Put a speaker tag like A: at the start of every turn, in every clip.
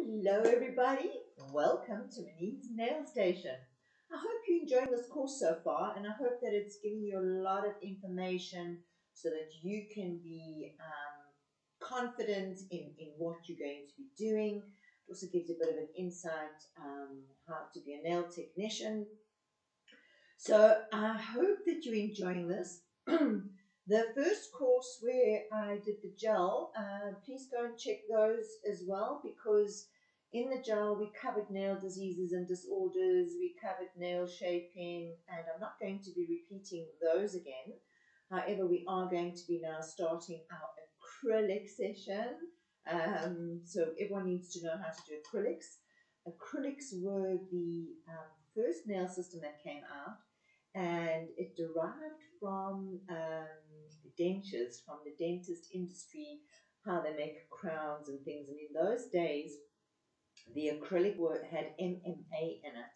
A: Hello everybody, welcome to Manine's Nail Station. I hope you're enjoying this course so far, and I hope that it's giving you a lot of information so that you can be confident in what you're going to be doing. It also gives you a bit of an insight how to be a nail technician. So I hope that you're enjoying this. The first course where I did the gel, please go and check those as well, because in the gel we covered nail diseases and disorders, we covered nail shaping, and I'm not going to be repeating those again. However, we are going to be now starting our acrylic session. So everyone needs to know how to do acrylics. Acrylics were the first nail system that came out, and it derived from dentures, from the dentist industry, how they make crowns and things. And in those days, the acrylic had MMA in it,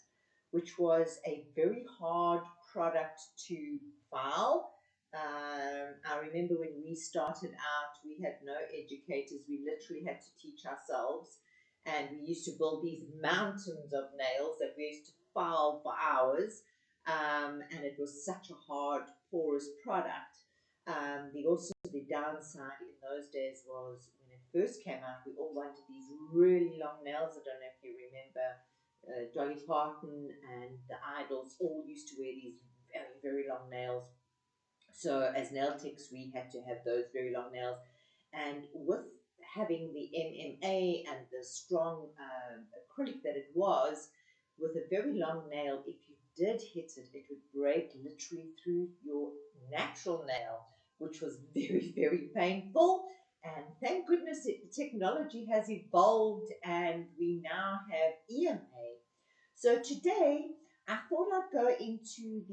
A: which was a very hard product to file. I remember when we started out, we had no educators. We literally had to teach ourselves. And we used to build these mountains of nails that we used to file for hours. And it was such a hard, porous product. The downside in those days was when it first came out, we all wanted these really long nails. I don't know if you remember Dolly Parton and the Idols all used to wear these very, very long nails. So as nail techs, we had to have those very long nails. And with having the MMA and the strong acrylic that it was, with a very long nail, if you did hit it, it would break literally through your natural nail, which was very, very painful. And thank goodness technology has evolved and we now have EMA. So today, I thought I'd go into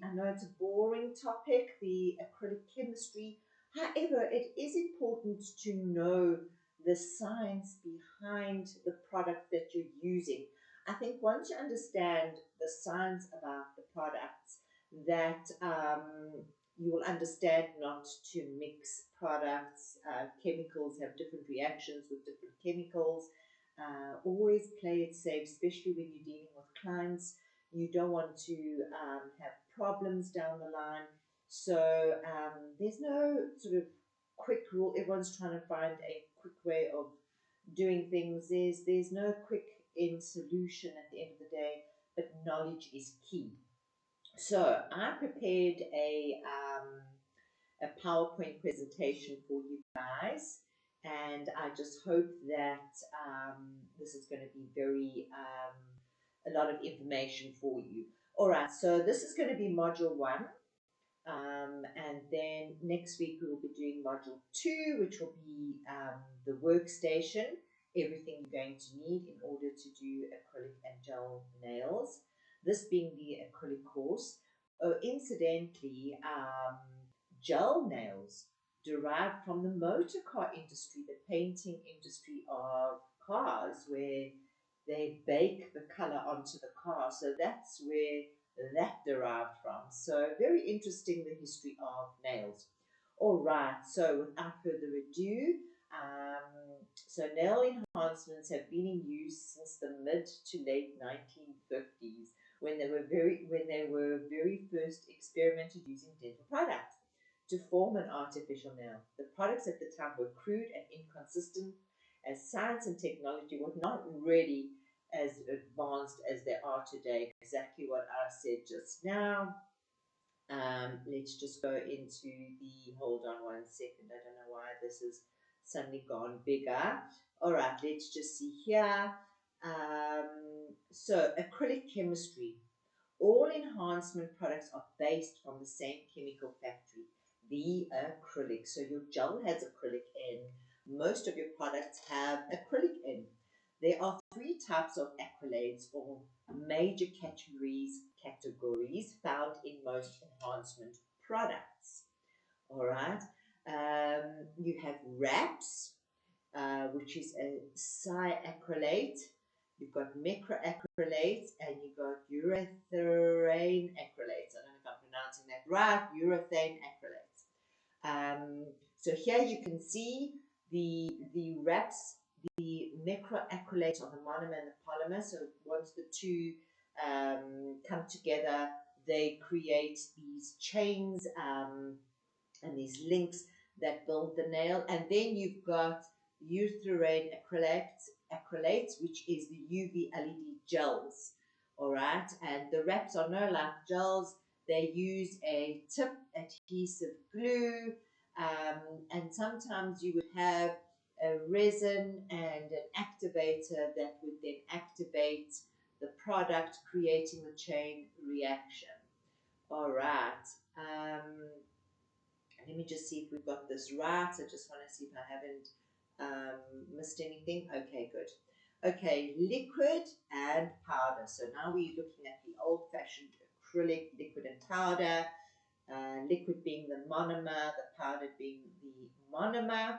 A: I know it's a boring topic, the acrylic chemistry. However, it is important to know the science behind the product that you're using. I think once you understand the science about the products, that you will understand not to mix products. Chemicals have different reactions with different chemicals. Always play it safe, especially when you're dealing with clients. You don't want to have problems down the line. So there's no sort of quick rule. Everyone's trying to find a quick way of doing things. There's no quick in solution at the end of the day, but knowledge is key. So I prepared a PowerPoint presentation for you guys, and I just hope that this is going to be a lot of information for you. All right, so this is going to be module 1, and then next week we will be doing module 2, which will be the workstation, everything you're going to need in order to do acrylic and gel nails. This being the acrylic course. Incidentally, gel nails derived from the motor car industry, the painting industry of cars, where they bake the color onto the car. So that's where that derived from. So very interesting, the history of nails. All right, so without further ado, so nail enhancements have been in use since the mid to late 1950s, when they were very first experimented using dental products to form an artificial nail. The products at the time were crude and inconsistent, as science and technology were not really as advanced as they are today. Exactly what I said just now. Let's just go into hold on one second. I don't know why this is suddenly gone bigger. All right, let's just see here. So acrylic chemistry. All enhancement products are based from the same chemical factory, the acrylic. So your gel has acrylic in. Most of your products have acrylic in. There are 3 types of acrylates, or major categories found in most enhancement products. All right. You have wraps, which is a acrylate. You've got microacrylates, and you've got urethane acrylates. I don't know if I'm pronouncing that right. Urethane acrylates. So here you can see the wraps. the microacrylate of the monomer and the polymer. So once the two come together, they create these chains and these links that build the nail. And then you've got urethane acrylates, which is the UV LED gels. All right, and the wraps are no like gels. They use a tip adhesive glue, and sometimes you would have a resin and an activator that would then activate the product, creating the chain reaction. All right. Let me just see if we've got this right. I just want to see if I haven't missed anything. Okay, good. Okay, liquid and powder. So now we're looking at the old-fashioned acrylic liquid and powder. Liquid being the monomer, the powder being the monomer,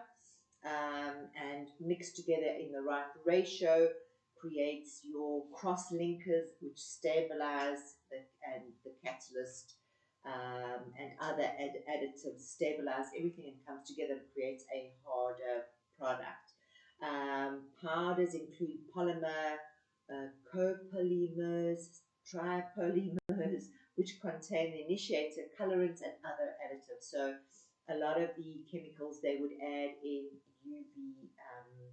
A: and mixed together in the right ratio creates your cross linkers, which stabilize and the catalyst and other additives stabilize everything and comes together and creates a harder product. Powders include polymer, copolymers, tripolymers, which contain the initiator, colorants, and other additives. So a lot of the chemicals they would add in UV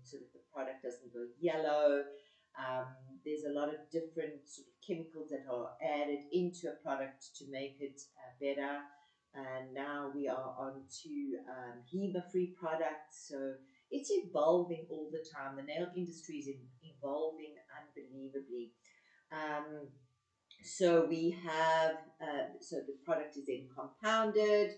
A: so that the product doesn't go yellow. There's a lot of different sort of chemicals that are added into a product to make it better. And now we are on to HEMA-free products. So it's evolving all the time. The nail industry is evolving unbelievably. So we have, so the product is then compounded,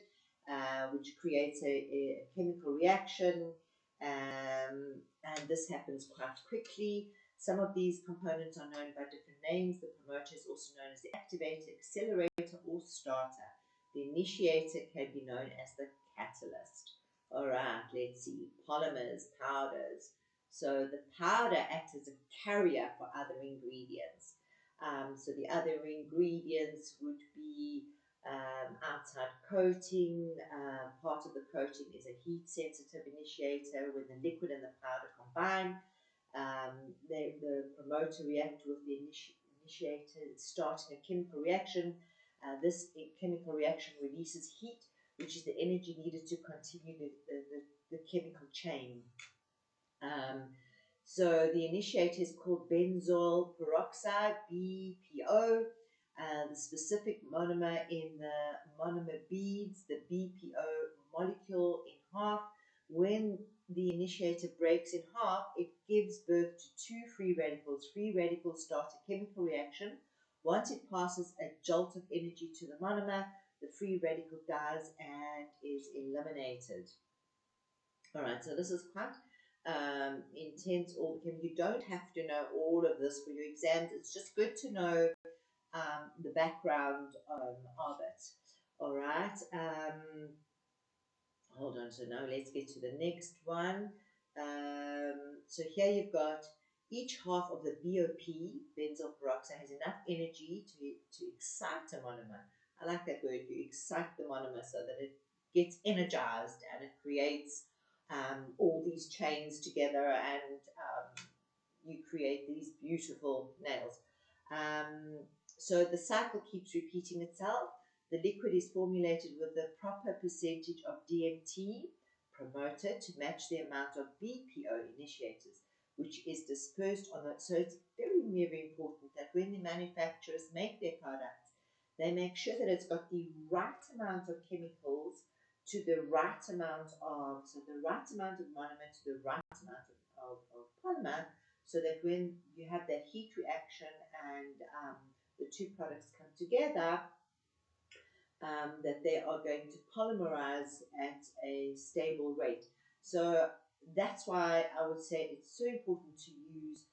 A: which creates a chemical reaction, and this happens quite quickly. Some of these components are known by different names. The promoter is also known as the activator, accelerator, or starter. The initiator can be known as the catalyst. All right, let's see. Polymers, powders. So the powder acts as a carrier for other ingredients. So the other ingredients would be outside coating. Part of the coating is a heat-sensitive initiator. When the liquid and the powder combine, the promoter react with the initiator, starting a chemical reaction. This chemical reaction releases heat, which is the energy needed to continue the chemical chain. So the initiator is called benzoyl peroxide, BPO. The specific monomer in the monomer beads the BPO molecule in half. When the initiator breaks in half, it gives birth to two free radicals. Free radicals start a chemical reaction. Once it passes a jolt of energy to the monomer, the free radical dies and is eliminated. All right, so this is quite intense. You don't have to know all of this for your exams. It's just good to know the background of it. All right. Hold on. So now let's get to the next one. So here you've got each half of the BOP, benzoyl peroxide, has enough energy to excite a monomer. I like that word. You excite the monomer so that it gets energized and it creates all these chains together, and you create these beautiful nails. So the cycle keeps repeating itself. The liquid is formulated with the proper percentage of DMT promoter to match the amount of BPO initiators, which is dispersed on it. So it's very, very important that when the manufacturers make their products, they make sure that it's got the right amount of chemicals to the right amount of, so the right amount of monomer to the right amount of polymer, so that when you have that heat reaction and the two products come together, that they are going to polymerize at a stable rate. So that's why I would say it's so important to use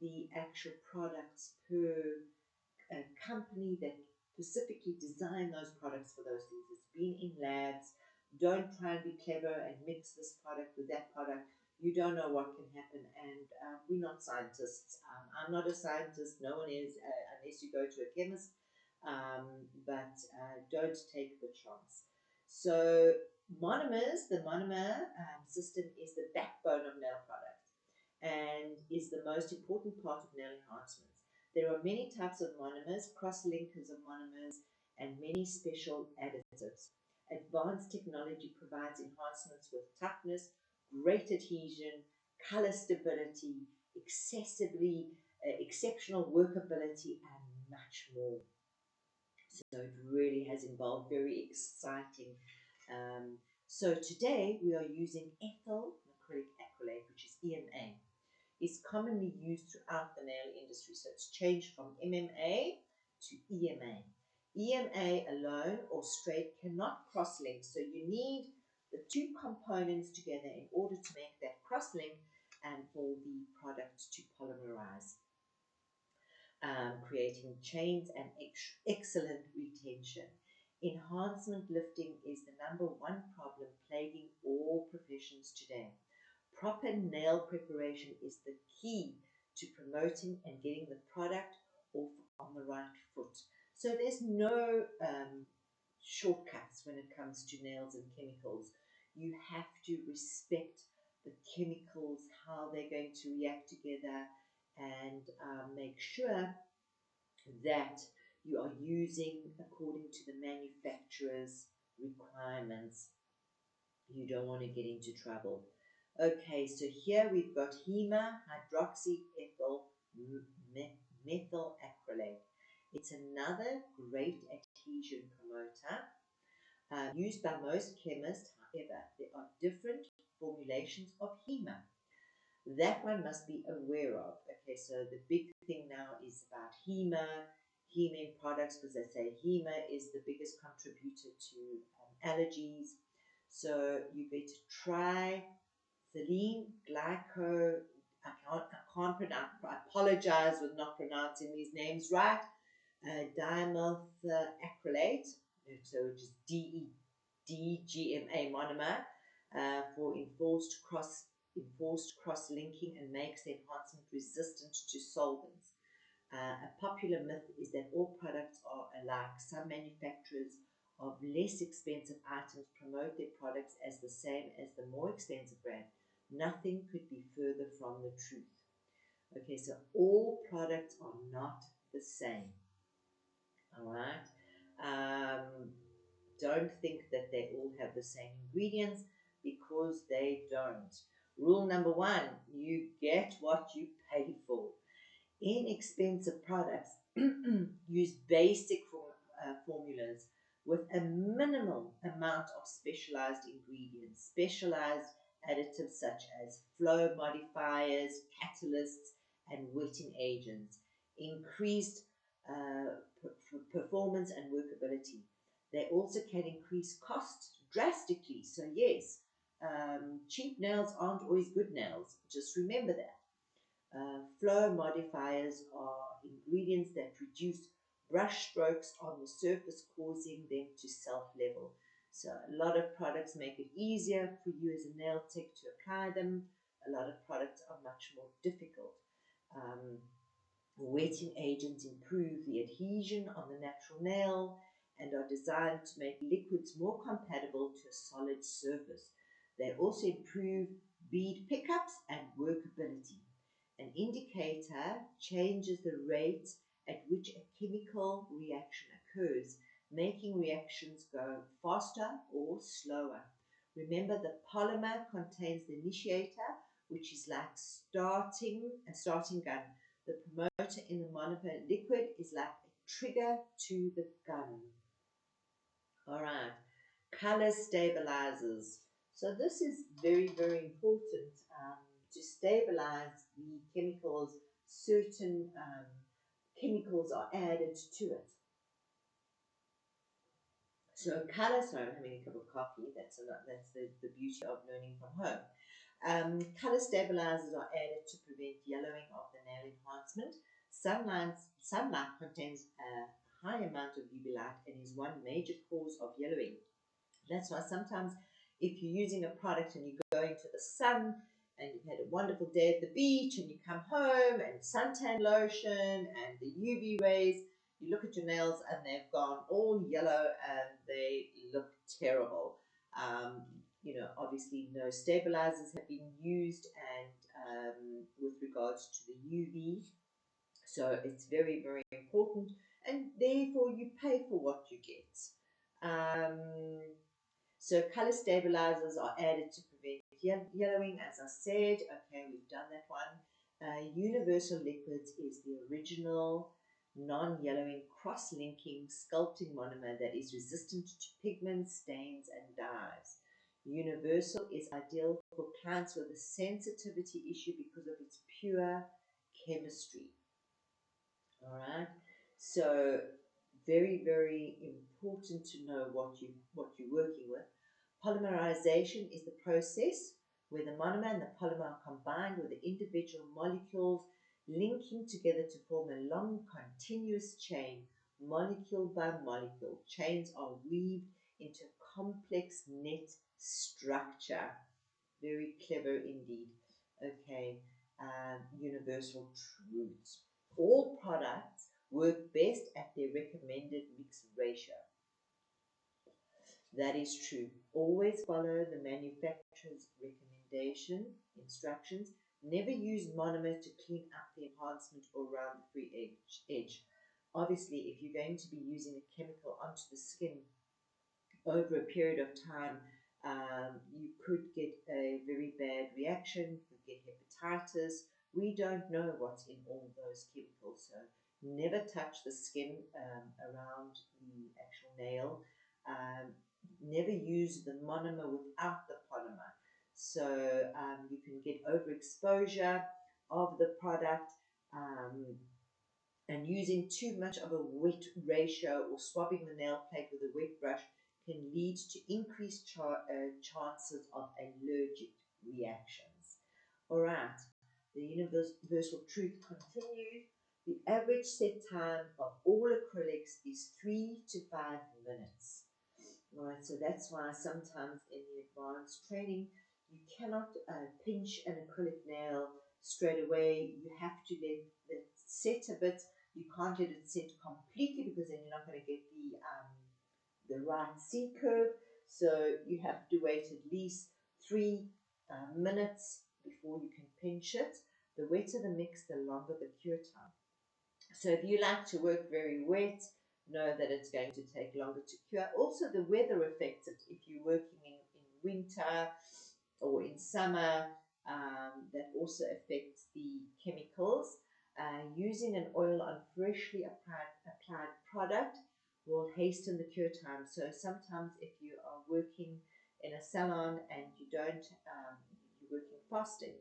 A: the actual products per company that specifically design those products for those things. It's been in labs. Don't try and be clever and mix this product with that product. You don't know what can happen, and we're not scientists. I'm not a scientist. No one is, unless you go to a chemist. But don't take the chance. So monomers, the monomer system is the backbone of nail products. is the most important part of nail enhancements. There are many types of monomers, cross-linkers of monomers, and many special additives. Advanced technology provides enhancements with toughness, great adhesion, color stability, exceptional workability, and much more. So it really has involved very exciting. So today we are using ethyl acrylic acrylate, which is EMA. It's commonly used throughout the nail industry. So it's changed from MMA to EMA. EMA alone or straight cannot cross-link. So you need the two components together in order to make that cross-link and for the product to polymerize, creating chains and excellent retention. Enhancement lifting is the #1 problem plaguing all professions today. Proper nail preparation is the key to promoting and getting the product off on the right foot. So there's no shortcuts when it comes to nails and chemicals. You have to respect the chemicals, how they're going to react together, and make sure that you are using according to the manufacturer's requirements. You don't want to get into trouble. Okay, so here we've got HEMA, hydroxyethyl methyl acrylate. It's another great adhesion promoter used by most chemists. However, there are different formulations of HEMA. That one must be aware of. Okay, so the big thing now is about HEMA products, because they say HEMA is the biggest contributor to allergies. So you better try Celine Glyco. I can't pronounce. I apologize with not pronouncing these names right. Dimethacrylate, so which is DGMA monomer for enforced cross-linking and makes the enhancement resistant to solvents. A popular myth is that all products are alike. Some manufacturers of less expensive items promote their products as the same as the more expensive brand. Nothing could be further from the truth. Okay, so all products are not the same. All right. Don't think that they all have the same ingredients, because they don't. Rule #1, you get what you pay for. Inexpensive products use basic formulas with a minimal amount of specialized ingredients, specialized additives such as flow modifiers, catalysts, and wetting agents, increased performance and workability. They also can increase cost drastically. So yes, cheap nails aren't always good nails. Just remember that. Flow modifiers are ingredients that reduce brush strokes on the surface, causing them to self-level. So a lot of products make it easier for you as a nail tech to apply them. A lot of products are much more difficult. Wetting agents improve the adhesion on the natural nail and are designed to make liquids more compatible to a solid surface. They also improve bead pickups and workability. An indicator changes the rate at which a chemical reaction occurs, making reactions go faster or slower. Remember, the polymer contains the initiator, which is like a starting gun. The promoter in the monomer liquid is like a trigger to the gun. All right, color stabilizers. So this is very, very important to stabilize the chemicals. Certain chemicals are added to it. So color, sorry, I'm having a cup of coffee. That's the beauty of learning from home. Color stabilizers are added to prevent yellowing of the nail enhancement. Sunlight contains a high amount of UV light and is one major cause of yellowing. That's why sometimes if you're using a product and you go into the sun and you've had a wonderful day at the beach and you come home and suntan lotion and the UV rays, you look at your nails and they've gone all yellow and they look terrible. Obviously no stabilizers have been used, and with regards to the UV. So it's very, very important, and therefore you pay for what you get. So color stabilizers are added to prevent yellowing, as I said. Okay, we've done that one. Universal Liquids is the original non-yellowing cross-linking sculpting monomer that is resistant to pigments, stains, and dyes. Universal is ideal for clients with a sensitivity issue because of its pure chemistry. All right, so very, very important to know what you're working with. Polymerization is the process where the monomer and the polymer are combined with the individual molecules linking together to form a long continuous chain. Molecule by molecule, chains are weaved into a complex net structure. Very clever indeed. Okay, universal truths. All products work best at their recommended mix ratio. That is true. Always follow the manufacturer's recommendation instructions. Never use monomers to clean up the enhancement or around the free edge. Obviously, if you're going to be using a chemical onto the skin over a period of time, you could get a very bad reaction, you could get hepatitis. We don't know what's in all those chemicals, so never touch the skin around the actual nail. Never use the monomer without the polymer. So you can get overexposure of the product, and using too much of a wet ratio or swabbing the nail plate with a wet brush can lead to increased chances of allergic reactions. All right, the universal truth continues. The average set time of all acrylics is 3 to 5 minutes. All right, so that's why sometimes in the advanced training, you cannot pinch an acrylic nail straight away. You have to let it set a bit. You can't let it set completely because then you're not going to get the right C curve. So you have to wait at least 3 minutes before you can pinch it. The wetter the mix, the longer the cure time. So if you like to work very wet, know that it's going to take longer to cure. Also, the weather affects it. If you're working in winter or in summer, that also affects the chemicals. Using an oil on freshly applied product will hasten the cure time. So sometimes if you are working in a salon and you don't, you're working fast and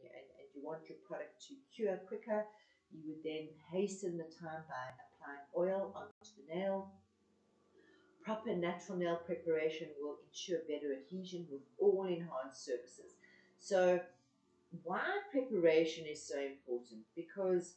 A: you want your product to cure quicker, you would then hasten the time by applying oil onto the nail. Proper natural nail preparation will ensure better adhesion with all enhanced surfaces. So why preparation is so important? Because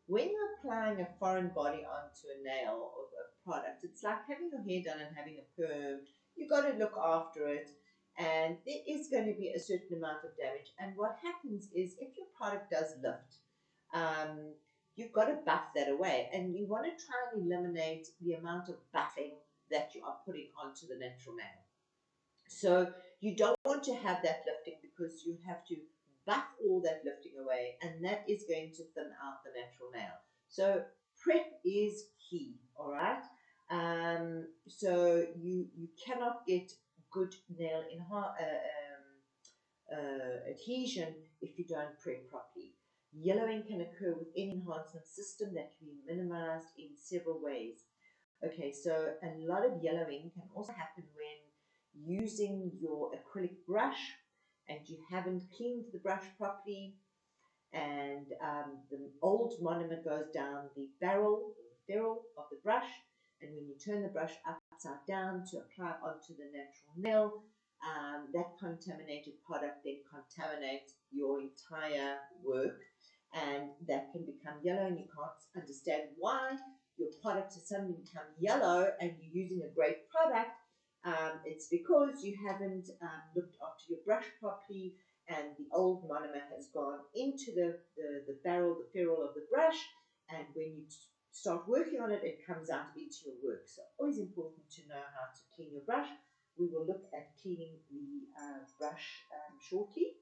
A: when you're applying a foreign body onto a nail or a product, it's like having your hair done and having a perm. You've got to look after it, and there is going to be a certain amount of damage. And what happens is if your product does lift, you've got to buff that away, and you want to try and eliminate the amount of buffing that you are putting onto the natural nail. So you don't want to have that lifting because you have to buff all that lifting away, and that is going to thin out the natural nail. So prep is key, all right? So you cannot get good nail adhesion if you don't prep properly. Yellowing can occur with any enhancement system that can be minimized in several ways. Okay, so a lot of yellowing can also happen when using your acrylic brush and you haven't cleaned the brush properly, and the old monomer goes down the barrel of the brush, and when you turn the brush upside down to apply onto the natural nail, that contaminated product then contaminates your entire work, and that can become yellow, and you can't understand why your product has suddenly become yellow and you're using a great product. It's because you haven't looked after your brush properly, and the old monomer has gone into the barrel, the ferrule of the brush, and when you start working on it, it comes out into your work. So always important to know how to clean your brush. We will look at cleaning the brush shortly.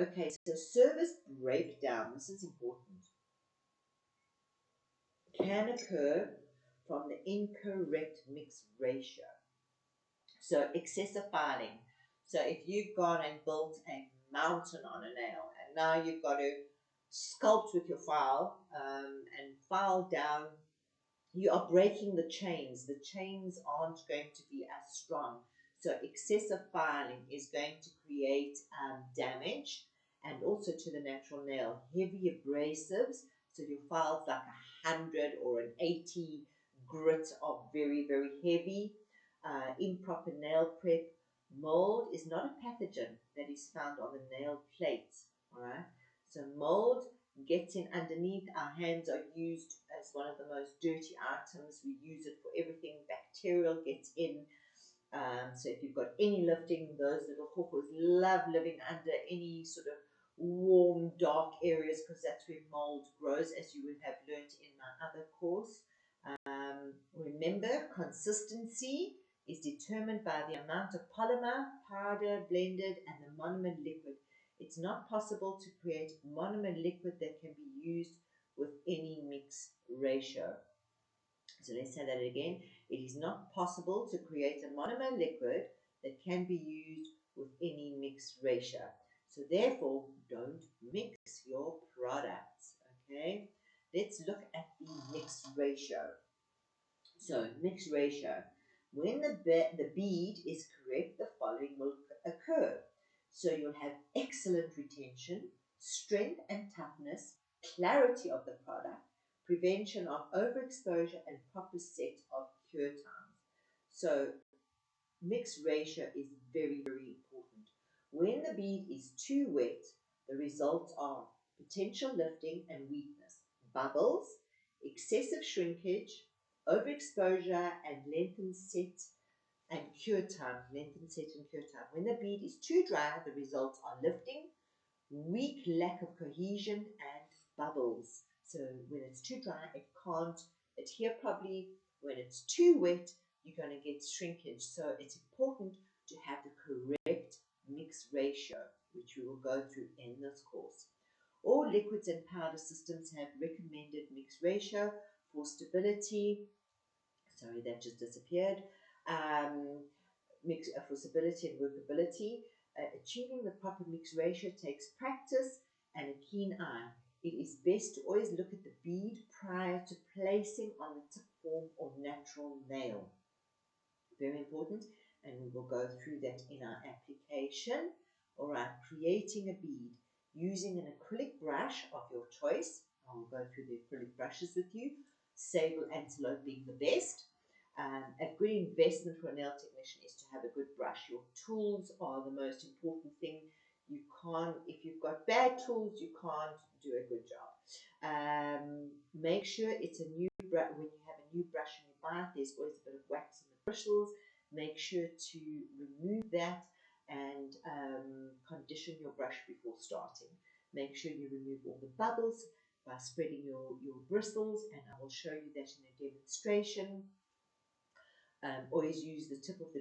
A: Okay, so service breakdown, this is important, can occur from the incorrect mix ratio. So excessive filing. So if you've gone and built a mountain on a nail, and now you've got to sculpt with your file and file down, you are breaking the chains. The chains aren't going to be as strong. So excessive filing is going to create damage, and also to the natural nail. Heavy abrasives, so your files like 100 or an 80 grit are very, very heavy. Improper nail prep. Mold is not a pathogen that is found on the nail plates. All right. So mold gets in underneath. Our hands are used as one of the most dirty items. We use it for everything. Bacterial gets in. So if you've got any lifting, those little corpus love living under any sort of warm, dark areas, because that's where mold grows, as you would have learnt in my other course. Remember, consistency is determined by the amount of polymer, powder, blended, and the monomer liquid. It's not possible to create monomer liquid that can be used with any mix ratio. So let's say that again. It is not possible to create a monomer liquid that can be used with any mix ratio. So therefore, don't mix your products, okay? Let's look at the mix ratio. So mix ratio. When the bead is correct, the following will occur. So you'll have excellent retention, strength and toughness, clarity of the product, prevention of overexposure, and proper set of cure times. So mix ratio is very, very important. When the bead is too wet, the results are potential lifting and weakness, bubbles, excessive shrinkage, overexposure, and lengthened set and cure time. Lengthened set and cure time. When the bead is too dry, the results are lifting, weak lack of cohesion, and bubbles. So when it's too dry, it can't adhere properly. When it's too wet, you're going to get shrinkage. So it's important to have the correct mix ratio, which we will go through in this course. All liquids and powder systems have recommended mix ratio for stability. Sorry, that just disappeared. For stability and workability. Achieving the proper mix ratio takes practice and a keen eye. It is best to always look at the bead prior to placing on the tip form or natural nail. Very important, and we will go through that in our application. All right, creating a bead using an acrylic brush of your choice. I will go through the acrylic brushes with you. Sable Antelope being the best. A good investment for a nail technician is to have a good brush. Your tools are the most important thing. You can't, if you've got bad tools, you can't do a good job. Make sure it's a new brush. When you have a new brush and you buy it, there's always a bit of wax in the bristles. Make sure to remove that and condition your brush before starting. Make sure you remove all the bubbles by spreading your bristles, and I will show you that in a demonstration. Always use the tip of the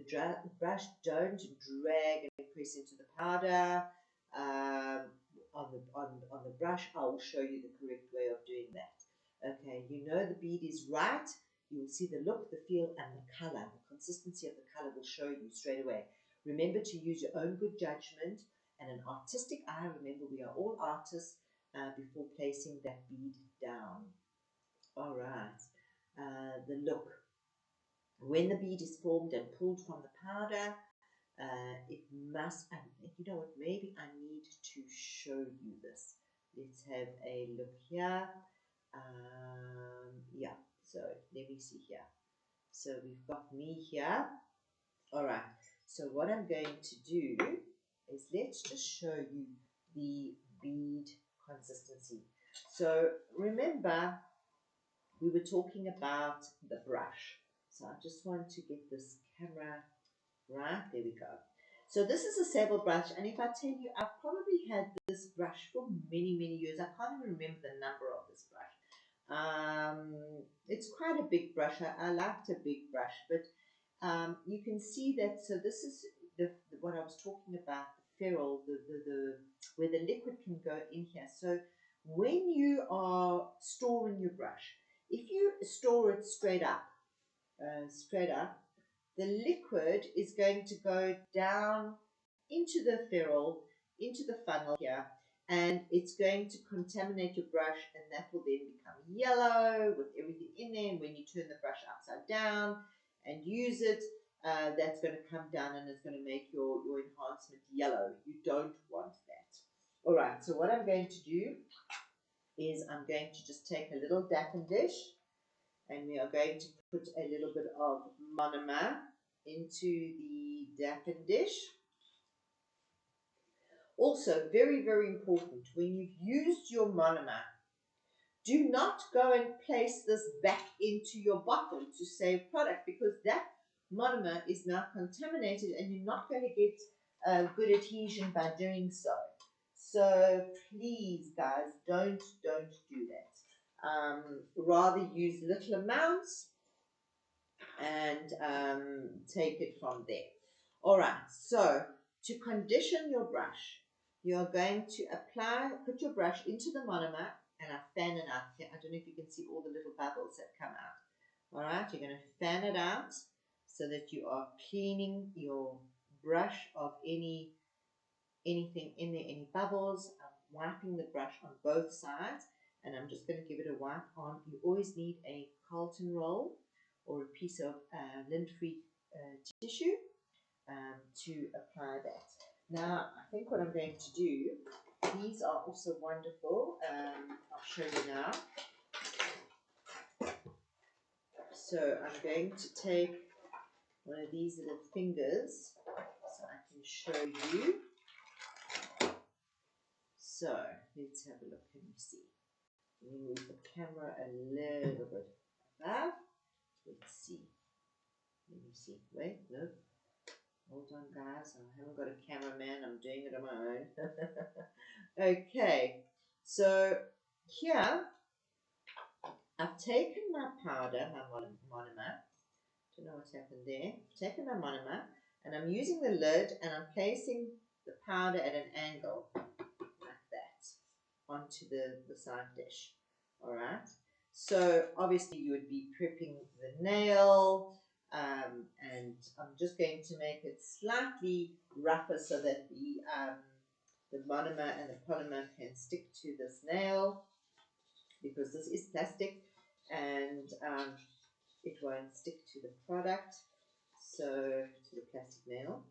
A: brush. Don't drag and press into the powder on the brush. I will show you the correct way of doing that. Okay, you know the bead is right. You will see the look, the feel, and the color. The consistency of the color will show you straight away. Remember to use your own good judgment and an artistic eye. Remember, we are all artists before placing that bead down. All right, the look. When the bead is formed and pulled from the powder, it must, and you know what, maybe I need to show you this. Let's have a look here. Yeah, so let me see here. So we've got me here. All right, so what I'm going to do is let's just show you the bead consistency. So remember, we were talking about the brush. So I just want to get this camera right. There we go. So this is a sable brush, and if I tell you, I've probably had this brush for many, many years. I can't even remember the number of this brush. It's quite a big brush. I liked a big brush, but you can see that. So this is what I was talking about, the ferrule, where the liquid can go in here. So when you are storing your brush, if you store it straight up, the liquid is going to go down into the ferrule, into the funnel here, and it's going to contaminate your brush, and that will then become yellow with everything in there. And when you turn the brush upside down and use it, that's going to come down and it's going to make your enhancement yellow. You don't want that. All right, so what I'm going to do is I'm going to just take a little dappen dish, and we are going to put a little bit of monomer into the dappen dish. Also, very, very important, when you've used your monomer, do not go and place this back into your bottle to save product, because that monomer is now contaminated and you're not going to get good adhesion by doing so. So please, guys, don't do that. Rather use little amounts and take it from there. All right, so to condition your brush, you're going to put your brush into the monomer, and I fan it out here. I don't know if you can see all the little bubbles that come out. All right, you're going to fan it out so that you are cleaning your brush of anything in there, any bubbles. I'm wiping the brush on both sides, and I'm just going to give it a wipe on. You always need a Carlton roll or a piece of lint-free tissue to apply that. Now, I think what I'm going to do, these are also wonderful. I'll show you now. So I'm going to take one of these little fingers so I can show you. So let's have a look. Can you see? Let me move the camera a little bit above. Let's see. Let me see. Wait, no. Hold on, guys. I haven't got a cameraman. I'm doing it on my own. Okay. So here, I've taken my powder, my monomer. Don't know what's happened there. I've taken my monomer, and I'm using the lid, and I'm placing the powder at an angle like that onto the side dish. All right. So obviously you would be prepping the nail, and I'm just going to make it slightly rougher so that the monomer and the polymer can stick to this nail, because this is plastic, and it won't stick to the product, so to the plastic nail.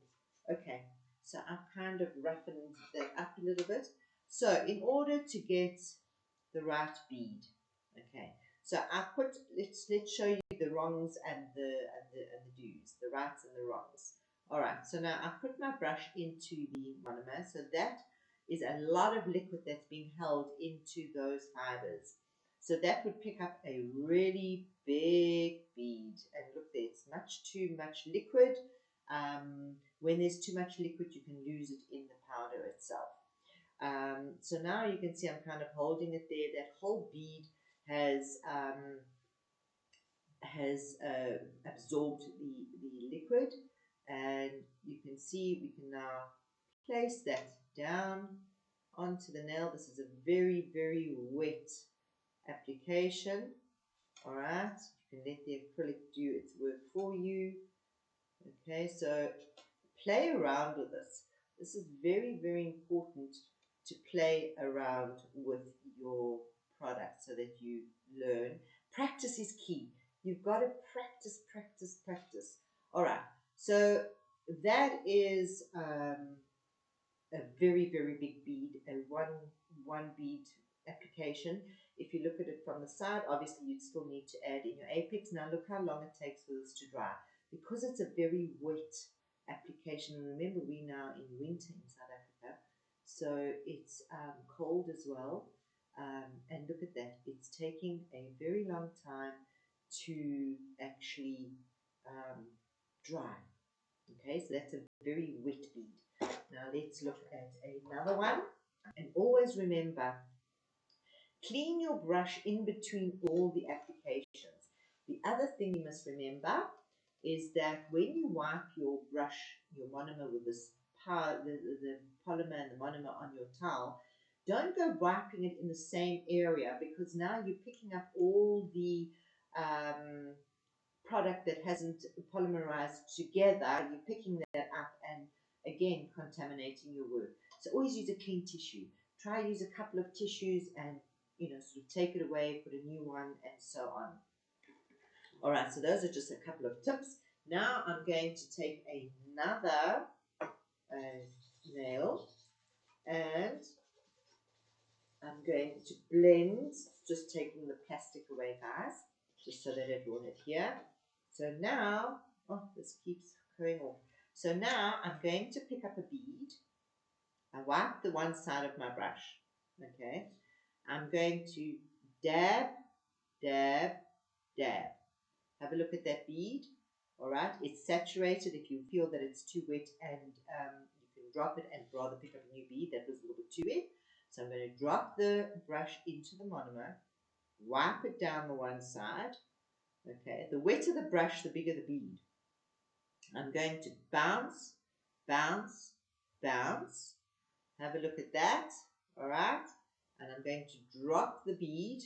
A: Okay, so I've kind of roughened that up a little bit. So in order to get the right bead, okay, so I put, let's show you the wrongs and the do's, the rights and the wrongs. All right, so now I put my brush into the monomer, so that is a lot of liquid that's being held into those fibers. So that would pick up a really big bead, and look there, it's much too much liquid. When there's too much liquid, you can lose it in the powder itself. So now you can see I'm kind of holding it there. That whole bead has absorbed the liquid, and you can see we can now place that down onto the nail. This is a very, very wet application. All right, you can let the acrylic do its work for you. Okay, so play around with this. This is very, very important to play around with your product so that you learn. Practice is key. You've got to practice, practice, practice. All right, so that is a very, very big bead, a one bead application. If you look at it from the side, obviously you'd still need to add in your apex. Now look how long it takes for this to dry, because it's a very wet application. And remember, we're now in winter in South Africa, so it's cold as well. And look at that, it's taking a very long time to actually dry. Okay, so that's a very wet bead. Now let's look at another one, and always remember, clean your brush in between all the applications. The other thing you must remember is that when you wipe your brush, your monomer with this the polymer and the monomer on your towel, don't go wiping it in the same area, because now you're picking up all the product that hasn't polymerized together. You're picking that up and again contaminating your work. So always use a clean tissue. Try use a couple of tissues and sort of take it away, put a new one, and so on. All right, so those are just a couple of tips. Now I'm going to take another nail, and I'm going to blend, just taking the plastic away, guys, just so that it will adhere. So now, oh, this keeps going off. So now I'm going to pick up a bead. I wipe the one side of my brush, okay? I'm going to dab, dab, dab. Have a look at that bead, all right? It's saturated. If you feel that it's too wet, and you can drop it and rather pick up a new bead. That was a little bit too wet. So I'm going to drop the brush into the monomer, wipe it down the one side, okay? The wetter the brush, the bigger the bead. I'm going to bounce, bounce, bounce. Have a look at that, all right? And I'm going to drop the bead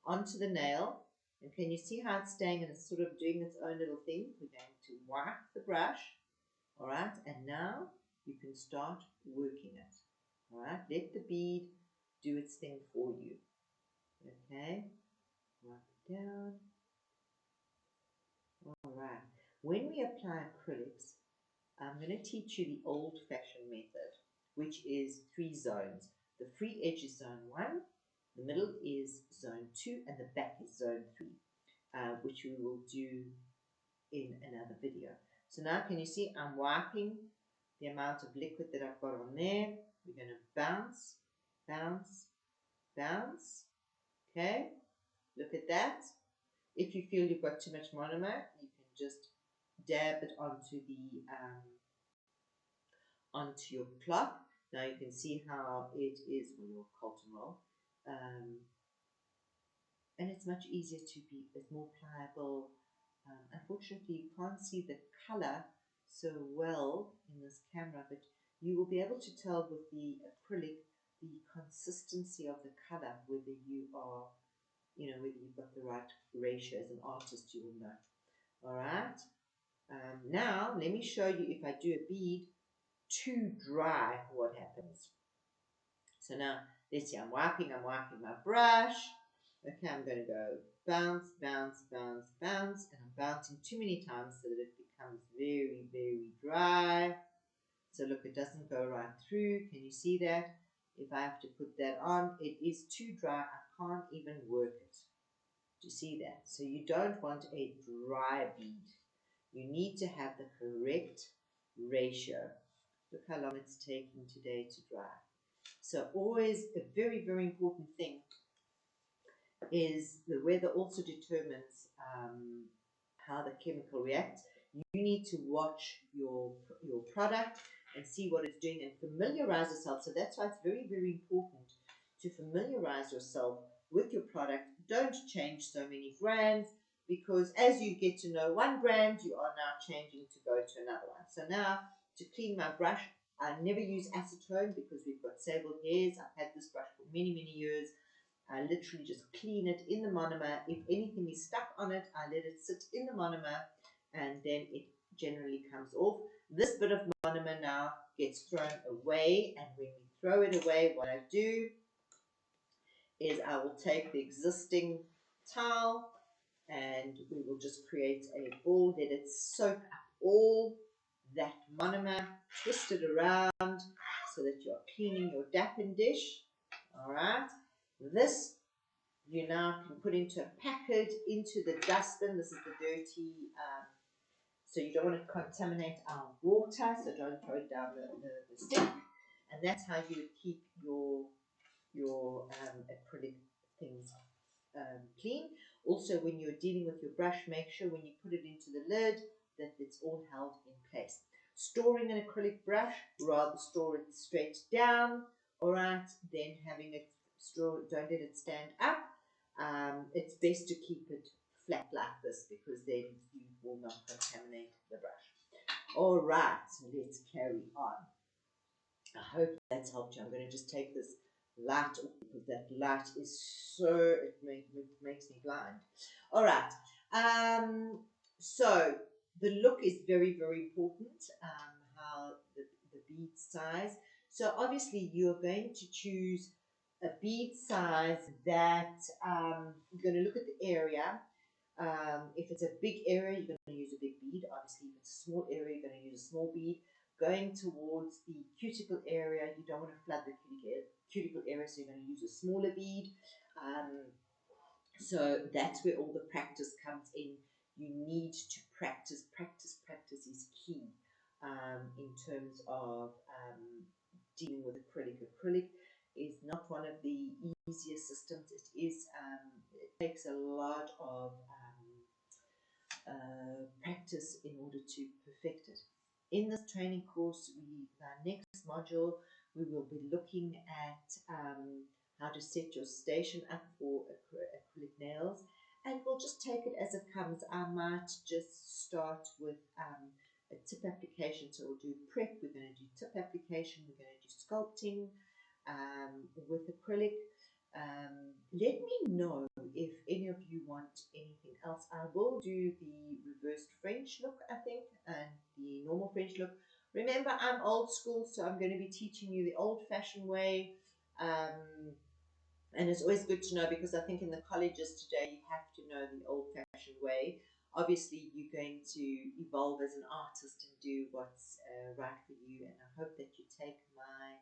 A: onto the nail. And can you see how it's staying and it's sort of doing its own little thing? We're going to wipe the brush, all right? And now you can start working it, all right? Let the bead do its thing for you, okay? Wipe it down. All right. When we apply acrylics, I'm going to teach you the old-fashioned method, which is 3 zones. The free edge is zone 1, the middle is zone 2, and the back is zone 3, which we will do in another video. So now can you see I'm wiping the amount of liquid that I've got on there. We're going to bounce, bounce, bounce. Okay, look at that. If you feel you've got too much monomer, you can just dab it onto your cloth. Now you can see how it is with your cotton roll, and it's much easier to be. It's more pliable. Unfortunately, you can't see the color so well in this camera, but you will be able to tell with the acrylic the consistency of the color, whether you are, whether you've got the right ratio. As an artist, you will know. All right. Now, let me show you if I do a bead too dry, what happens. So now, let's see, I'm wiping my brush. Okay, I'm going to go bounce, bounce, bounce, bounce, and I'm bouncing too many times so that it becomes very, very dry. So look, it doesn't go right through. Can you see that? If I have to put that on, it is too dry. I can't even work it. Do you see that? So you don't want a dry bead. You need to have the correct ratio. Look how long it's taking today to dry. So always a very, very important thing is the weather also determines how the chemical reacts. You need to watch your product and see what it's doing and familiarize yourself. So that's why it's very, very important to familiarize yourself with your product. Don't change so many brands, because as you get to know one brand, you are now changing to go to another one. So now, to clean my brush, I never use acetone because we've got sable hairs. I've had this brush for many, many years. I literally just clean it in the monomer. If anything is stuck on it, I let it sit in the monomer, and then it generally comes off. This bit of monomer now gets thrown away, and when we throw it away, what I do is I will take the existing towel and we will just create a ball, let it soak up all that monomer, twist it around so that you're cleaning your dappen dish. All right, this you now can put into a packet, into the dustbin. This is the dirty, so you don't want to contaminate our water, so don't throw it down the sink. And that's how you would keep your acrylic things clean. Also, when you're dealing with your brush, make sure when you put it into the lid that it's all held in place. Storing an acrylic brush, rather store it straight down, all right, then having it don't let it stand up. It's best to keep it flat like this, because then you will not contaminate the brush. All right, so let's carry on. I hope that's helped you. I'm going to just take this light off because that light is so, it makes me blind. All right. So the look is very, very important. How the bead size. So obviously you're going to choose a bead size that you're going to look at the area. If it's a big area, you're going to use a big bead. Obviously, if it's a small area, you're going to use a small bead. Going towards the cuticle area, you don't want to flood the cuticle area, so you're going to use a smaller bead. So that's where all the practice comes in. You need to practice. Practice is key in terms of dealing with acrylic. Acrylic is not one of the easiest systems. It takes a lot of practice in order to perfect it. In this training course, our next module, we will be looking at how to set your station up for acrylic nails, and we'll just take it as it comes. I might just start with a tip application. So we'll do prep, we're going to do tip application, we're going to do sculpting with acrylic. Let me know if any of you want anything else. I will do the reversed French look, I think, and the normal French look. Remember, I'm old school, so I'm going to be teaching you the old-fashioned way. And it's always good to know, because I think in the colleges today you have to know the old-fashioned way. Obviously, you're going to evolve as an artist and do what's right for you, and I hope that you take my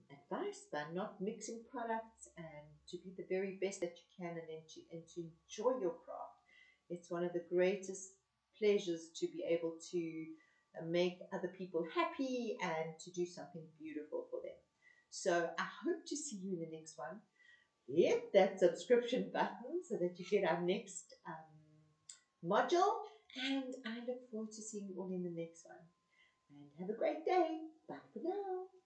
A: advice by not mixing products, and to be the very best that you can, and then to enjoy your craft. It's one of the greatest pleasures to be able to make other people happy and to do something beautiful for them. So I hope to see you in the next one. Hit that subscription button so that you get our next module, and I look forward to seeing you all in the next one. And have a great day. Bye for now.